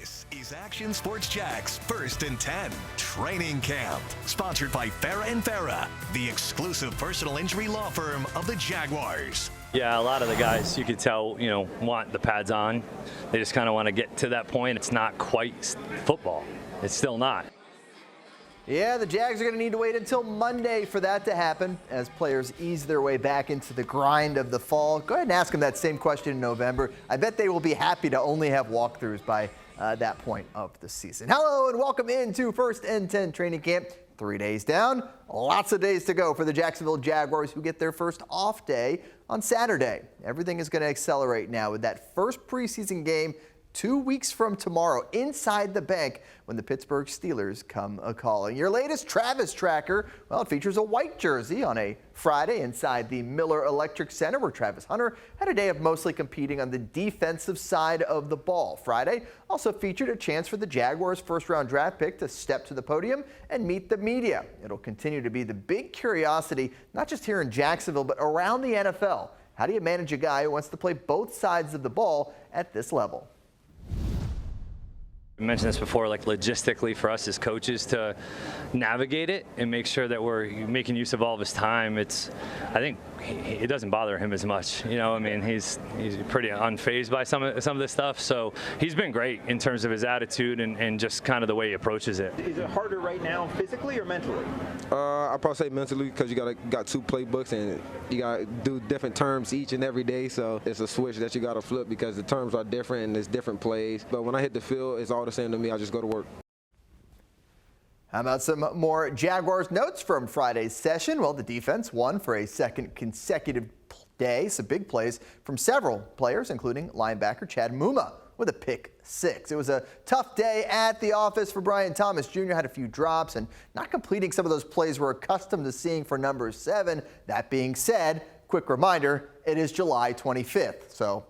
This is Action Sports Jax First and 10 Training Camp, sponsored by Farah and Farah, the exclusive personal injury law firm of the Jaguars. Yeah, a lot of the guys, you could tell, want the pads on. They just kind of want to get to that point. It's not quite football. It's still not. Yeah, the Jags are going to need to wait until Monday for that to happen as players ease their way back into the grind of the fall. Go ahead and ask them that same question in November. I bet they will be happy to only have walkthroughs by that point of the season. Hello and welcome into First and 10 Training Camp. 3 days down, lots of days to go for the Jacksonville Jaguars, who get their first off day on Saturday. Everything is going to accelerate now with that first preseason game 2 weeks from tomorrow inside the bank when the Pittsburgh Steelers come a-calling. Your latest Travis tracker, well, it features a white jersey on a Friday inside the Miller Electric Center where Travis Hunter had a day of mostly competing on the defensive side of the ball. Friday also featured a chance for the Jaguars' first-round draft pick to step to the podium and meet the media. It'll continue to be the big curiosity, not just here in Jacksonville, but around the NFL. How do you manage a guy who wants to play both sides of the ball at this level? I mentioned this before, like logistically for us as coaches to navigate it and make sure that we're making use of all of his time. I think it doesn't bother him as much. He's pretty unfazed by some of this stuff. So he's been great in terms of his attitude and just kind of the way he approaches it. Is it harder right now physically or mentally? I'd probably say mentally because you got two playbooks and you got to do different terms each and every day. So it's a switch that you got to flip because the terms are different and it's different plays. But when I hit the field, it's all the same to me. I just go to work. How about some more Jaguars notes from Friday's session? Well, the defense won for a second consecutive day. Some big plays from several players, including linebacker Chad Muma with a pick six. It was a tough day at the office for Brian Thomas Jr. Had a few drops and not completing some of those plays we're accustomed to seeing for number 7. That being said, quick reminder, it is July 25th. So,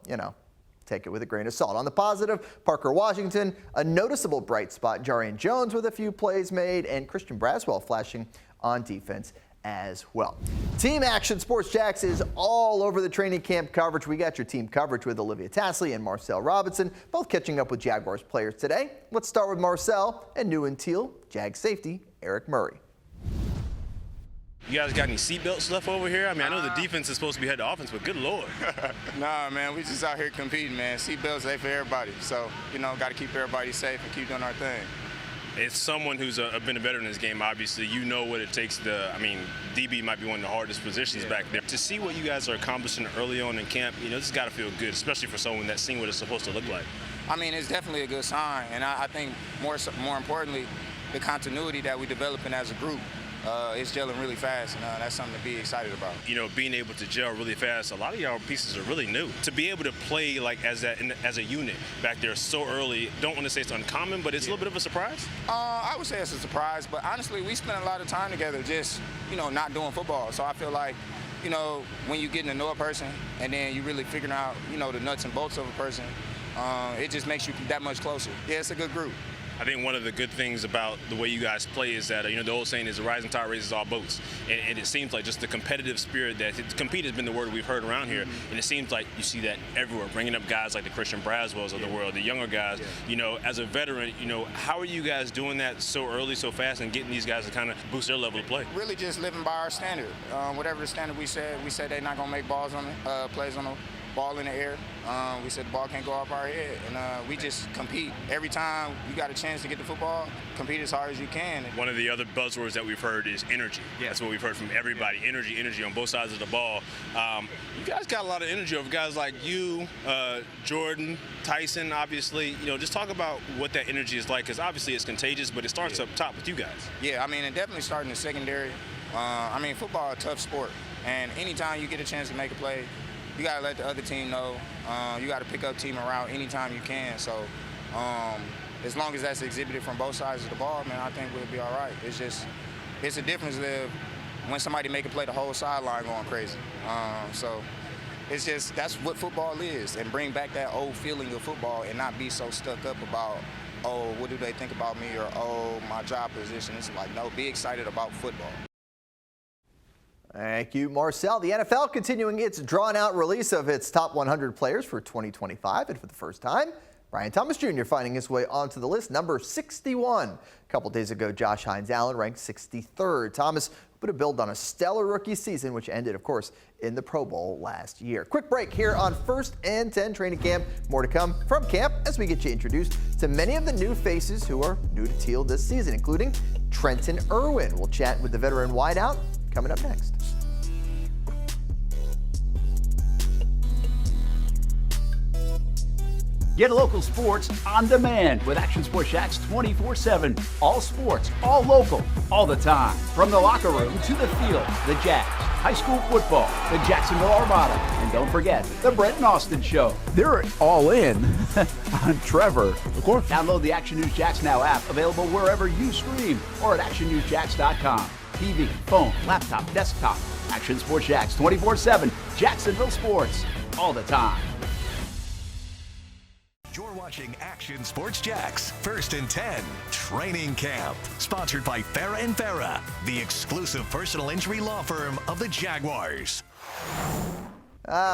take it with a grain of salt. On the positive, Parker Washington, a noticeable bright spot. Jarian Jones with a few plays made, and Christian Braswell flashing on defense as well. Team Action Sports Jax is all over the training camp coverage. We got your team coverage with Olivia Tasley and Marcel Robinson, both catching up with Jaguars players today. Let's start with Marcel and new and teal, Jag safety Eric Murray. You guys got any seatbelts left over here? I know the defense is supposed to be head to offense, but good Lord. Nah, man, we just out here competing, man. Seatbelts, they for everybody. So, got to keep everybody safe and keep doing our thing. It's someone who's been a veteran in this game, obviously. You know what it takes DB might be one of the hardest positions back there. To see what you guys are accomplishing early on in camp, this has got to feel good, especially for someone that's seen what it's supposed to look like. It's definitely a good sign. And I think more importantly, the continuity that we're developing as a group. It's gelling really fast, and that's something to be excited about. Being able to gel really fast, a lot of y'all pieces are really new. To be able to play as a unit back there so early, don't want to say it's uncommon, but it's a little bit of a surprise? I would say it's a surprise, but honestly, we spent a lot of time together just, not doing football. So I feel like, when you getting to know a person and then you really figuring out, the nuts and bolts of a person, it just makes you that much closer. Yeah, it's a good group. I think one of the good things about the way you guys play is that, the old saying is the rising tide raises all boats. And it seems like just the competitive spirit compete has been the word we've heard around here. And it seems like you see that everywhere, bringing up guys like the Christian Braswells of the world, the younger guys. As a veteran, how are you guys doing that so early, so fast, and getting these guys to kind of boost their level of play? Really just living by our standard. Whatever the standard we said they're not going to make plays on the ball in the air. We said the ball can't go off our head, and we just compete. Every time you got a chance to get the football, compete as hard as you can. One of the other buzzwords that we've heard is energy. Yeah. That's what we've heard from everybody. Yeah. Energy on both sides of the ball. You guys got a lot of energy over guys like you, Jordan, Tyson, obviously. Just talk about what that energy is like, because obviously it's contagious, but it starts up top with you guys. Yeah, it definitely starts in the secondary. Football is a tough sport, and anytime you get a chance to make a play, you got to let the other team know. You got to pick up team around anytime you can. So as long as that's exhibited from both sides of the ball, man, I think we'll be all right. It's a difference when somebody make a play, the whole sideline going crazy. So that's what football is, and bring back that old feeling of football and not be so stuck up about, oh, what do they think about me, or, oh, my job position. It's like, no, be excited about football. Thank you, Marcel. The NFL continuing its drawn-out release of its top 100 players for 2025, and for the first time, Brian Thomas Jr. finding his way onto the list, number 61. A couple days ago, Josh Hines-Allen ranked 63rd. Thomas put a build on a stellar rookie season, which ended, of course, in the Pro Bowl last year. Quick break here on First and 10 Training Camp. More to come from camp as we get you introduced to many of the new faces who are new to Teal this season, including Trenton Irwin. We'll chat with the veteran wideout coming up next. Get local sports on demand with Action Sports Jacks 24/7. All sports, all local, all the time. From the locker room to the field, the Jags, high school football, the Jacksonville Armada, and don't forget the Brett and Austin Show. They're all in on Trevor, of course. Download the Action News Jacks Now app, available wherever you stream or at actionnewsjacks.com. TV, phone, laptop, desktop. Action Sports Jacks 24/7. Jacksonville sports, all the time. You're watching Action Sports Jacks, First and 10, Training Camp. Sponsored by Farah & Farah, the exclusive personal injury law firm of the Jaguars.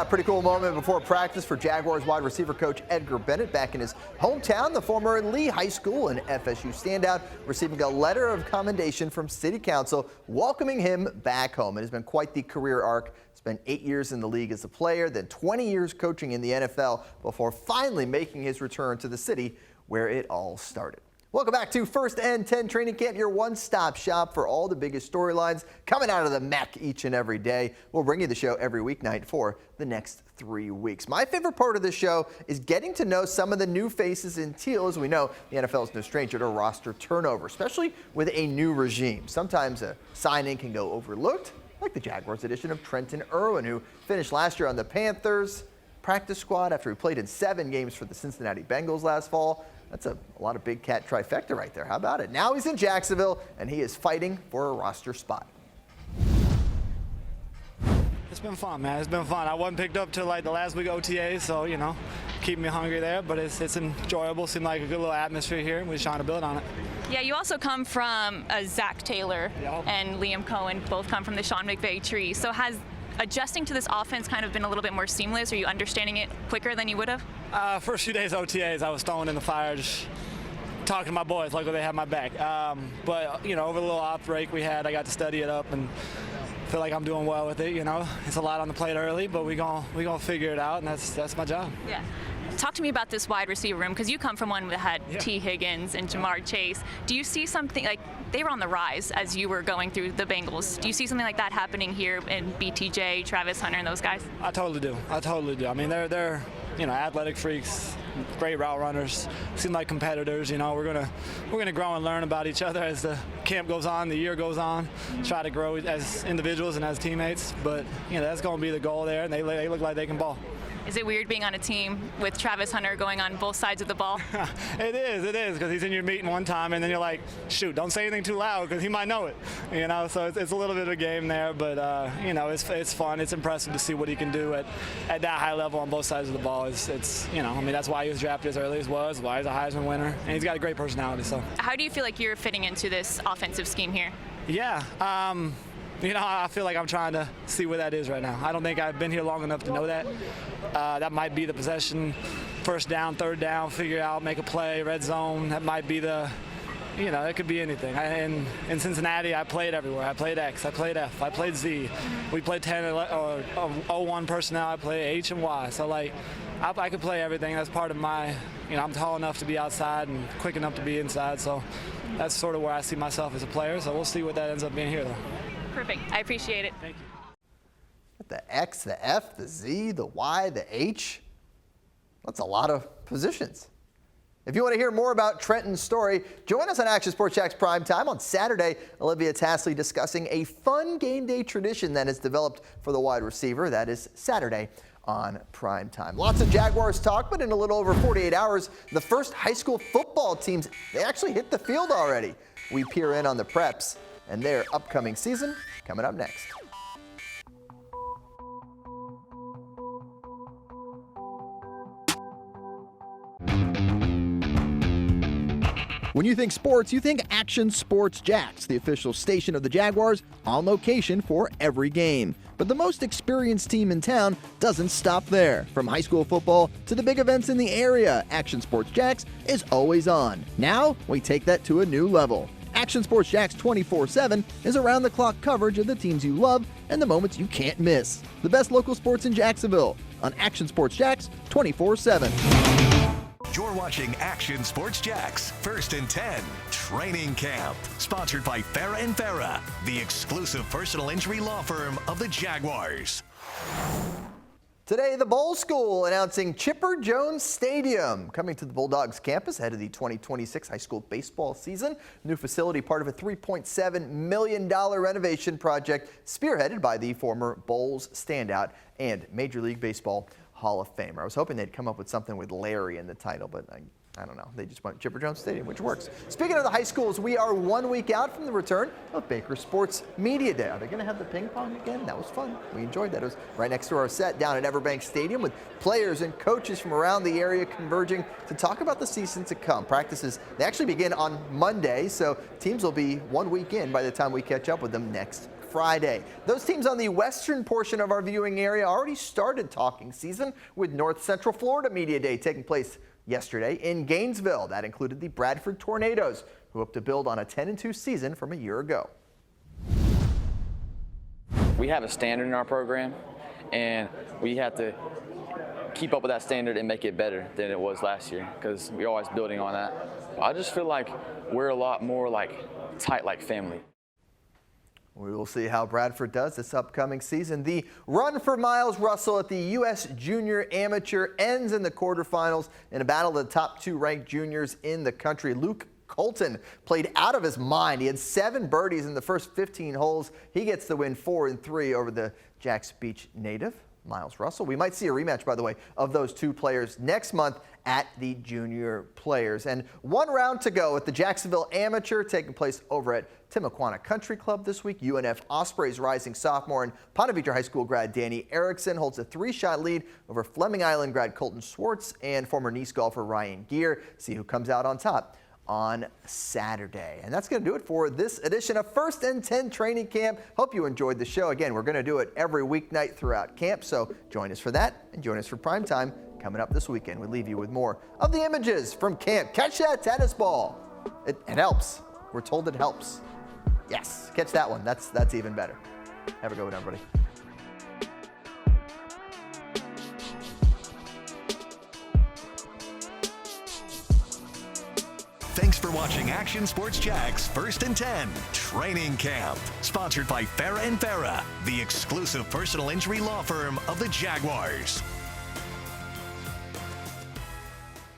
Pretty cool moment before practice for Jaguars wide receiver coach Edgar Bennett back in his hometown. The former Lee High School and FSU standout receiving a letter of commendation from City Council welcoming him back home. It has been quite the career arc. Spent 8 years in the league as a player, then 20 years coaching in the NFL before finally making his return to the city where it all started. Welcome back to First and 10 Training Camp, your one-stop shop for all the biggest storylines coming out of the MEC each and every day. We'll bring you the show every weeknight for the next 3 weeks. My favorite part of the show is getting to know some of the new faces in Teal. As we know, the NFL is no stranger to roster turnover, especially with a new regime. Sometimes a signing can go overlooked, like the Jaguars edition of Trenton Irwin, who finished last year on the Panthers practice squad after he played in 7 games for the Cincinnati Bengals last fall. That's a lot of big cat trifecta right there. How about it? Now he's in Jacksonville, and he is fighting for a roster spot. It's been fun, man. It's been fun. I wasn't picked up till like the last week OTA, so, you know, keep me hungry there. But it's enjoyable. Seemed like a good little atmosphere here, and we're trying to build on it. Yeah, you also come from Zach Taylor and Liam Cohen, both come from the Sean McVay tree. So has adjusting to this offense kind of been a little bit more seamless? Are you understanding it quicker than you would have? First few days OTAs, I was throwing in the fire, just talking to my boys like they had my back. But, you know, over the little off break we had, I got to study it up and feel like I'm doing well with it. You know, it's a lot on the plate early, but we gonna figure it out, and that's my job. Yeah. Talk to me about this wide receiver room, because you come from one that had T. Higgins and Jamar Chase. Do you see something like they were on the rise as you were going through the Bengals? Do you see something like that happening here in BTJ, Travis Hunter, and those guys? I totally do. I mean, they're you know, athletic freaks, great route runners, seem like competitors. You know, we're gonna grow and learn about each other as the camp goes on, the year goes on, try to grow as individuals and as teammates. But, you know, that's gonna be the goal there, and they look like they can ball. Is it weird being on a team with Travis Hunter going on both sides of the ball? It is, because he's in your meeting one time, and then you're like, shoot, don't say anything too loud, because he might know it. You know, so it's a little bit of a game there, but, you know, it's fun. It's impressive to see what he can do at that high level on both sides of the ball. It's you know, I mean, that's why he was drafted as early as was, why he's a Heisman winner, and he's got a great personality. So. How do you feel like you're fitting into this offensive scheme here? Yeah. You know, I feel like I'm trying to see where that is right now. I don't think I've been here long enough to know that. That might be the possession, first down, third down, figure out, make a play, red zone. That might be the, you know, it could be anything. In Cincinnati, I played everywhere. I played X, I played F, I played Z. We played 10 or 01 personnel. I played H and Y. So, like, I could play everything. That's part of my, you know, I'm tall enough to be outside and quick enough to be inside. So that's sort of where I see myself as a player. So we'll see what that ends up being here, though. Perfect. I appreciate it. Thank you. The X, the F, the Z, the Y, the H. That's a lot of positions. If you want to hear more about Trenton's story, join us on Action Sports Jacks Prime Time on Saturday. Olivia Tasley discussing a fun game day tradition that is developed for the wide receiver. That is Saturday on Prime Time. Lots of Jaguars talk, but in a little over 48 hours, the first high school football teams, they actually hit the field already. We peer in on the preps and their upcoming season coming up next. When you think sports, you think Action Sports Jacks, the official station of the Jaguars, on location for every game. But But the most experienced team in town doesn't stop there. From high school football to the big events in the area, Action Sports Jax is always on. Now, we take that to a new level. Action Sports Jax 24/7 is around-the-clock coverage of the teams you love and the moments you can't miss. The best local sports in Jacksonville on Action Sports Jax 24/7. You're watching Action Sports Jax, 1st and 10, Training Camp. Sponsored by Farah & Farah, the exclusive personal injury law firm of the Jaguars. Today, the Bowl School announcing Chipper Jones Stadium coming to the Bulldogs campus ahead of the 2026 high school baseball season. New facility, part of a $3.7 million renovation project spearheaded by the former Bowls standout and Major League Baseball Hall of Famer. I was hoping they'd come up with something with Larry in the title, but I don't know. They just went Chipper Jones Stadium, which works. Speaking of the high schools, we are 1 week out from the return of Baker Sports Media Day. Are they going to have the ping pong again? That was fun. We enjoyed that. It was right next to our set down at Everbank Stadium with players and coaches from around the area converging to talk about the season to come. Practices, they actually begin on Monday, so teams will be 1 week in by the time we catch up with them next Friday. Those teams on the western portion of our viewing area already started talking season with North Central Florida Media Day taking place yesterday in Gainesville. That included the Bradford Tornadoes, who hope to build on a 10-2 season from a year ago. We have a standard in our program, and we have to keep up with that standard and make it better than it was last year, because we're always building on that. I just feel like we're a lot more tight like family. We will see how Bradford does this upcoming season. The run for Miles Russell at the U.S. Junior Amateur ends in the quarterfinals in a battle of the top 2 ranked juniors in the country. Luke Colton played out of his mind. He had 7 birdies in the first 15 holes. He gets the win 4-3 over the Jacks Beach native, Miles Russell. We might see a rematch, by the way, of those 2 players next month at the Junior Players. And 1 round to go at the Jacksonville Amateur taking place over at Timuquana Country Club this week. UNF Ospreys rising sophomore and Ponte Vedra High School grad Danny Erickson holds a 3-shot lead over Fleming Island grad Colton Schwartz and former Nice golfer Ryan Gear. See who comes out on top on Saturday. And that's going to do it for this edition of 1st and 10 Training Camp. Hope you enjoyed the show. Again, we're going to do it every weeknight throughout camp, so join us for that and join us for prime time coming up this weekend. We leave you with more of the images from camp. Catch that tennis ball. It helps. We're told it helps. Yes, catch that one. That's even better. Have a good one, everybody. Thanks for watching Action Sports Jax 1st and 10 Training Camp. Sponsored by Farah & Farah, the exclusive personal injury law firm of the Jaguars.